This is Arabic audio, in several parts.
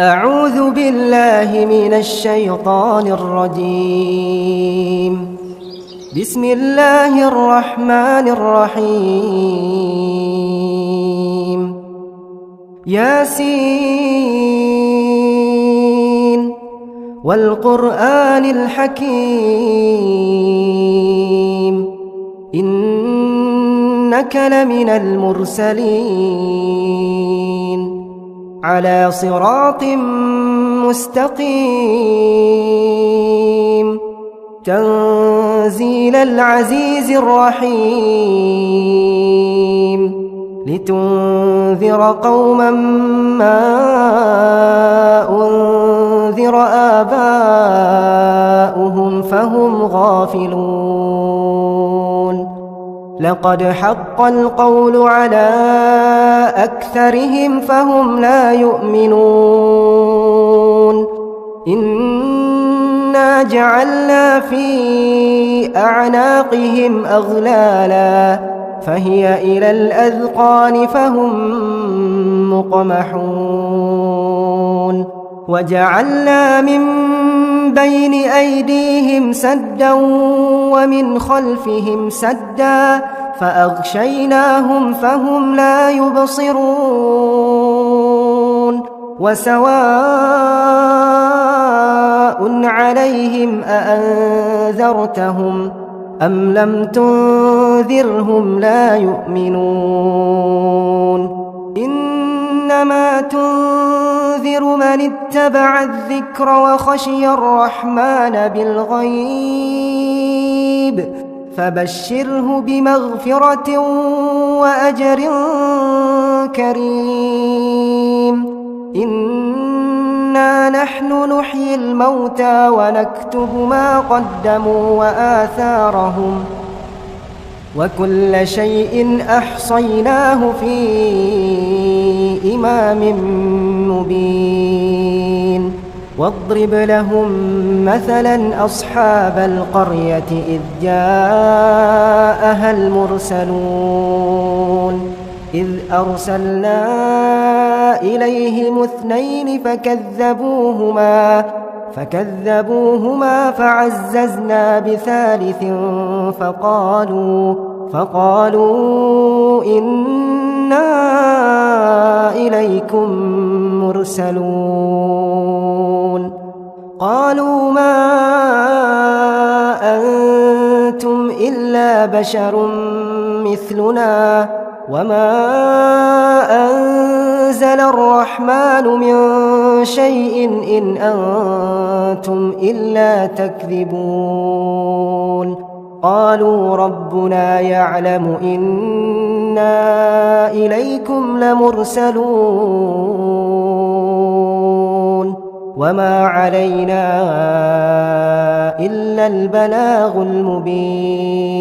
أعوذ بالله من الشيطان الرجيم. بسم الله الرحمن الرحيم. ياسين والقرآن الحكيم إنك لمن المرسلين على صراط مستقيم تنزيل العزيز الرحيم لتنذر قوما ما أنذر آباؤهم فهم غافلون. لقد حق القول على أكثرهم فهم لا يؤمنون. إنا جعلنا في أعناقهم أغلالا فهي إلى الأذقان فهم مقمحون. وجعلنا من بين أيديهم سدا ومن خلفهم سدا فأغشيناهم فهم لا يبصرون. وسواء عليهم أأنذرتهم أم لم تنذرهم لا يؤمنون. إنما تنذر من اتبع الذكر وخشي الرحمن بالغيب فبشره بمغفرة وأجر كريم. إنا نحن نحيي الموتى ونكتب ما قدموا وآثارهم وكل شيء أحصيناه في إمام مبين. واضرب لهم مثلا أصحاب القرية إذ جاءها المرسلون إذ أرسلنا إليهم اثنين فكذبوهما فعززنا بثالث فقالوا إنا إليكم مرسلون. قالوا ما أنتم إلا بشر مثلنا وما أنزل الرحمن من شيء إن أنتم إلا تكذبون. قالوا ربنا يعلم إنا إليكم لمرسلون وما علينا إلا البلاغ المبين.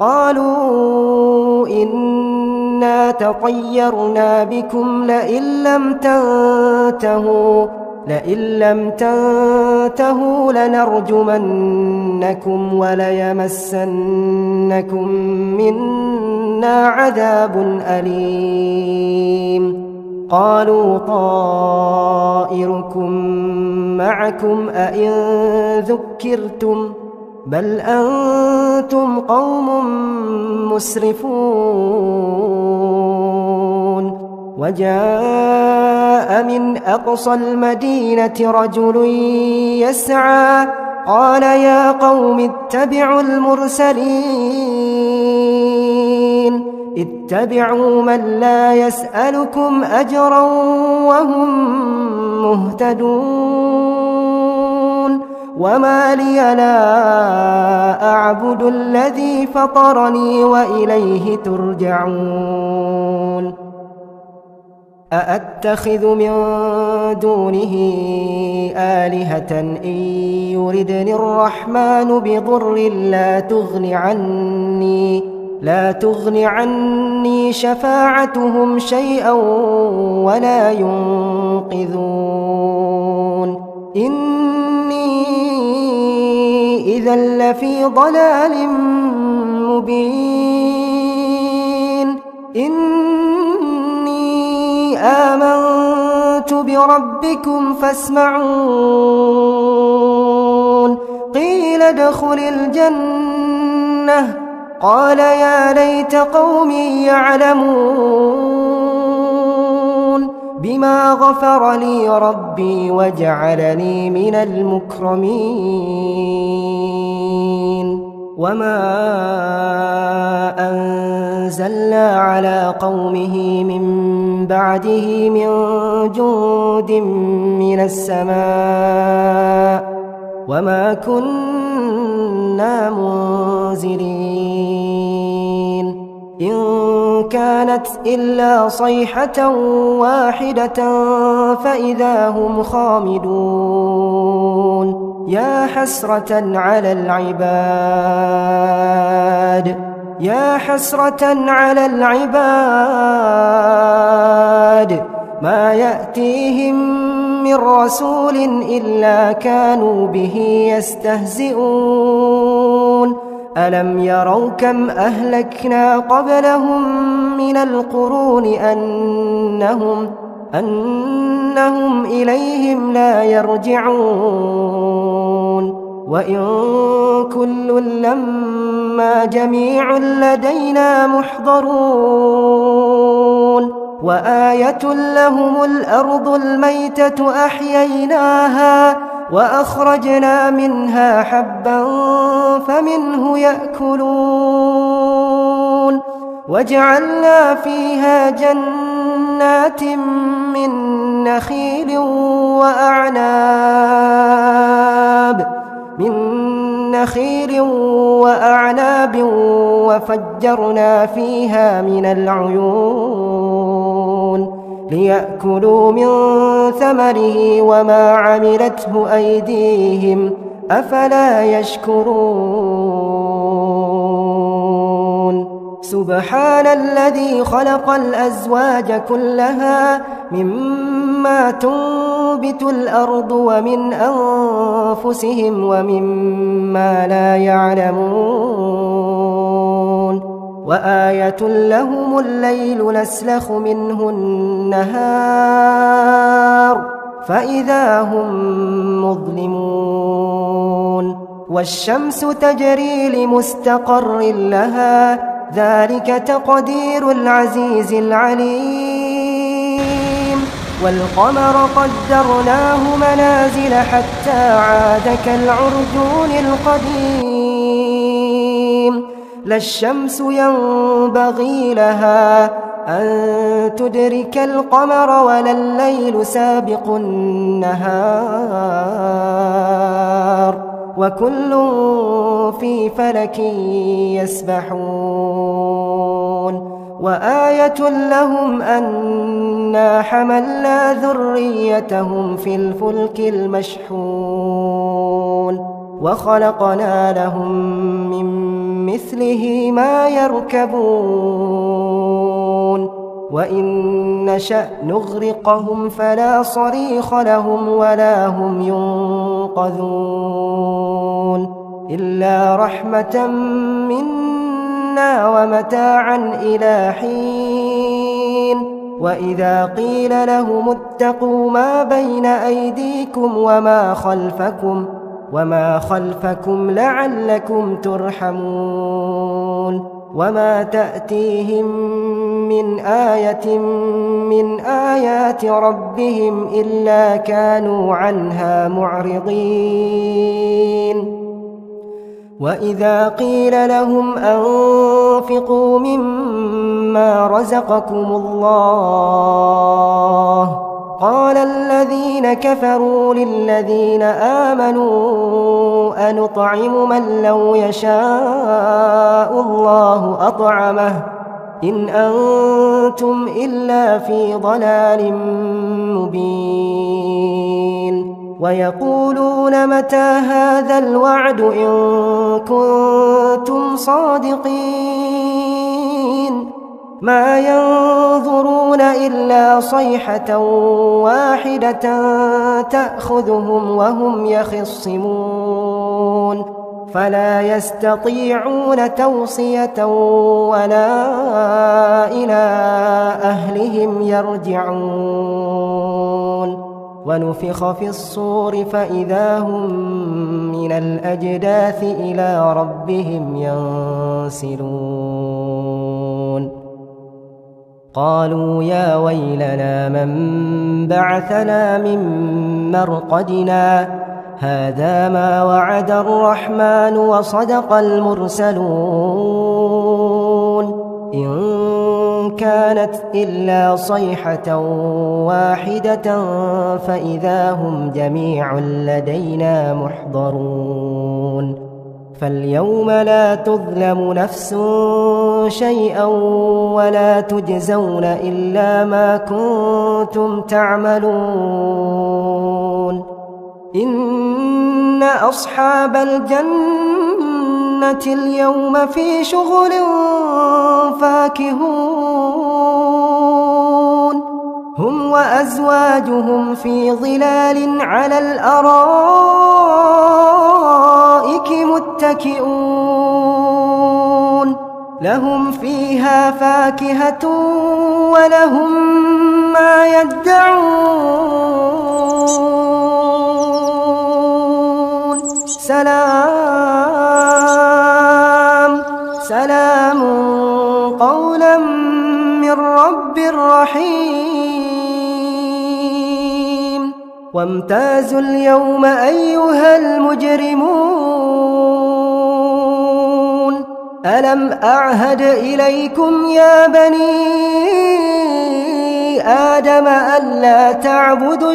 قالوا إنا تطيرنا بكم لئن لم تنتهوا لنرجمنكم وليمسنكم منا عذاب أليم. قالوا طائركم معكم أئن ذكرتم بل أنتم قوم مسرفون. وجاء من أقصى المدينة رجل يسعى قال يا قوم اتبعوا المرسلين اتبعوا من لا يسألكم أجرا وهم مهتدون. وما لي لا أعبد الذي فطرني وإليه ترجعون. أأتخذ من دونه آلهة إن يردني الرحمن بضر لا تغن عني شفاعتهم شيئا ولا ينقذون. إني إذا لفي ضلال مبين. إني آمنت آمنت بربكم فاسمعون قيل ادخل الجنة قال يا ليت قومي يعلمون بما غفر لي ربي وجعلني من المكرمين وما أنزلنا على قومه من بعده من جند من السماء وما كنا منزلين إن كانت إلا صيحة واحدة فإذا هم خامدون يا حسرة على العباد يا حسرة على العباد ما يأتيهم من رسول إلا كانوا به يستهزئون ألم يروا كم أهلكنا قبلهم من القرون أنهم إليهم لا يرجعون وإن كل لما جميع لدينا محضرون وآية لهم الأرض الميتة أحييناها وأخرجنا منها حبا فمنه يأكلون وجعلنا فيها جنات من نخيل وأعناب وفجرنا فيها من العيون ليأكلوا من ثمره وما عملته أيديهم أفلا يشكرون سبحان الذي خلق الأزواج كلها مما تنبت الأرض ومن أنفسهم ومما لا يعلمون وآية لهم الليل نسلخ منه النهار فإذا هم مظلمون والشمس تجري لمستقر لها ذلك تقدير العزيز العليم والقمر قدرناه منازل حتى عاد كالعرجون القديم لا الشمس ينبغي لها أن تدرك القمر ولا الليل سابق النهار وكل في فلك يسبحون وآية لهم أنا حملنا ذريتهم في الفلك المشحون وخلقنا لهم من مثله ما يركبون وإن نشأ نغرقهم فلا صريخ لهم ولا هم ينقذون إلا رحمة منا ومتاعا إلى حين وإذا قيل لهم اتقوا ما بين أيديكم وما خلفكم لعلكم ترحمون وما تأتيهم من آية من آيات ربهم إلا كانوا عنها معرضين وإذا قيل لهم أنفقوا مما رزقكم الله قال الذين كفروا للذين آمنوا أنطعم من لو يشاء الله أطعمه إن أنتم إلا في ضلال مبين ويقولون متى هذا الوعد إن كنتم صادقين ما ينظرون إلا صيحة واحدة تأخذهم وهم يخصمون فلا يستطيعون توصية ولا إلى أهلهم يرجعون ونفخ في الصور فإذا هم من الأجداث إلى ربهم ينسلون قالوا يا ويلنا من بعثنا من مرقدنا هذا ما وعد الرحمن وصدق المرسلون إن كانت إلا صيحة واحدة فإذا هم جميع لدينا محضرون فاليوم لا تظلم نفس شيئا ولا تجزون إلا ما كنتم تعملون إن أصحاب الجنة اليوم في شغل فاكهون هم وأزواجهم في ظلال على الأرائك متكئون لهم فيها فاكهة ولهم ما يدعون سلام قولا من رب رحيم وامتازوا اليوم أيها المجرمون ألم أعهد إليكم يا بني آدم ألا تعبدوا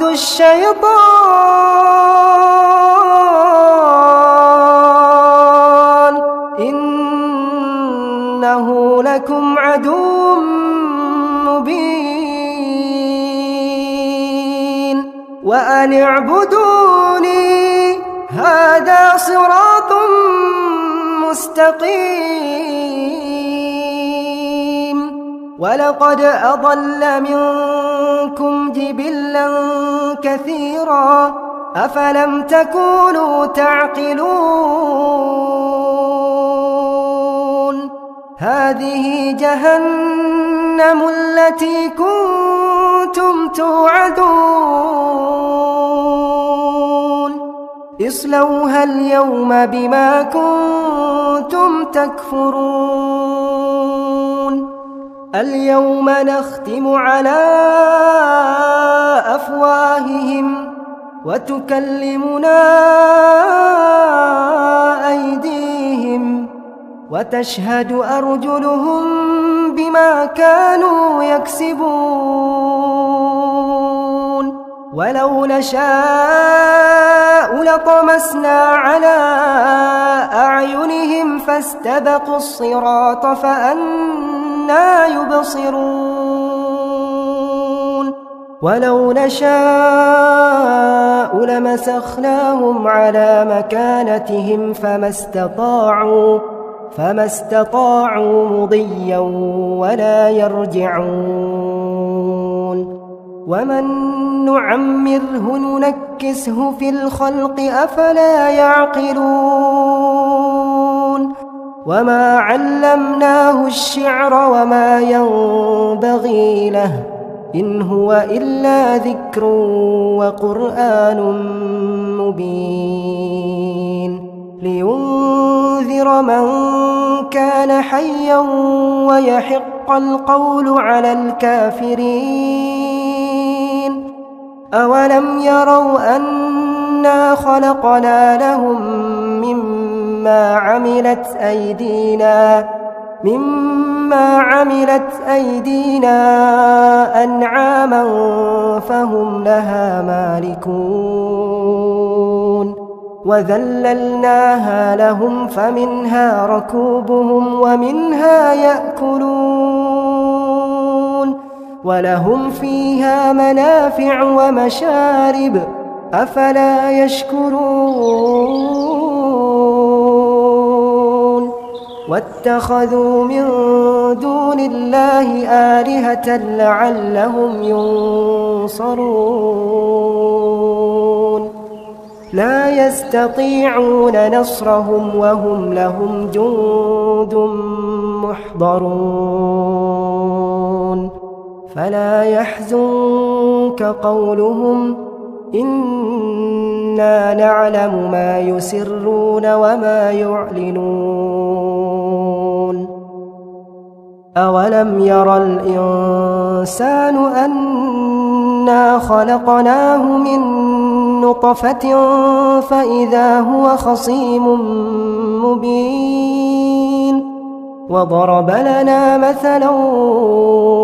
الشيطان إنه لكم عدو مبين وأن اعبدوني هذا صراط مستقيم ولقد أضل منكم جبلا كثيرا أفلم تكونوا تعقلون هذه جهنم التي كنتم توعدون اصلوها اليوم بما كنتم تكفرون اليوم نختم على أفواههم وتكلمنا أيديهم وتشهد أرجلهم بما كانوا يكسبون ولو نشاء لطمسنا على أعينهم فاستبقوا الصراط فأنى يبصرون ولو نشاء لمسخناهم على مكانتهم فما استطاعوا مضيا ولا يرجعون ومن نعمره ننكسه في الخلق أفلا يعقلون وما علمناه الشعر وما ينبغي له إن هو إلا ذكر وقرآن مبين لينذر من كان حيا ويحق القول على الكافرين أولم يروا أنا خلقنا لهم مما عملت أيدينا أنعاما فهم لها مالكون وذللناها لهم فمنها ركوبهم ومنها يأكلون ولهم فيها منافع ومشارب أفلا يشكرون واتخذوا من دون الله آلهة لعلهم ينصرون لا يستطيعون نصرهم وهم لهم جند يحضرون فلا يحزنك قولهم إنا نعلم ما يسرون وما يعلنون أولم ير الإنسان أنا خلقناه من نطفة فإذا هو خصيم مبين وضرب لنا مثلا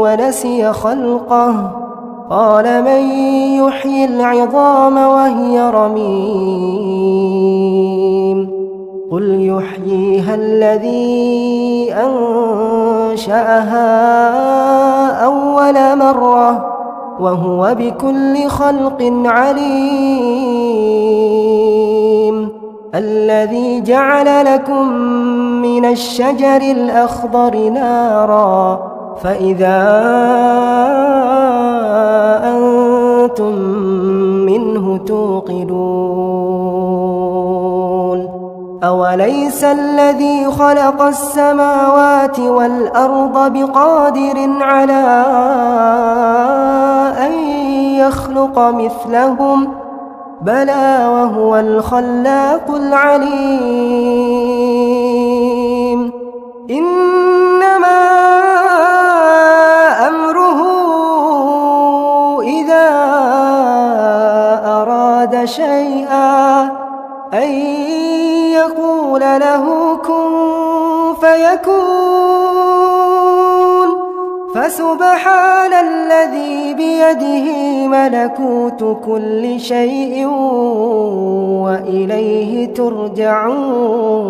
ونسي خلقه قال من يحيي العظام وهي رميم قل يحييها الذي أنشأها أول مرة وهو بكل خلق عليم الذي جعل لكم من الشجر الأخضر نارا فإذا أنتم منه توقدون أوليس الذي خلق السماوات والأرض بقادر على أن يخلق مثلهم بلى وهو الخلاق العليم إنما أمره إذا أراد شيئا أن يقول له كن فيكون فسبحان الذي بيده ملكوت كل شيء وإليه ترجعون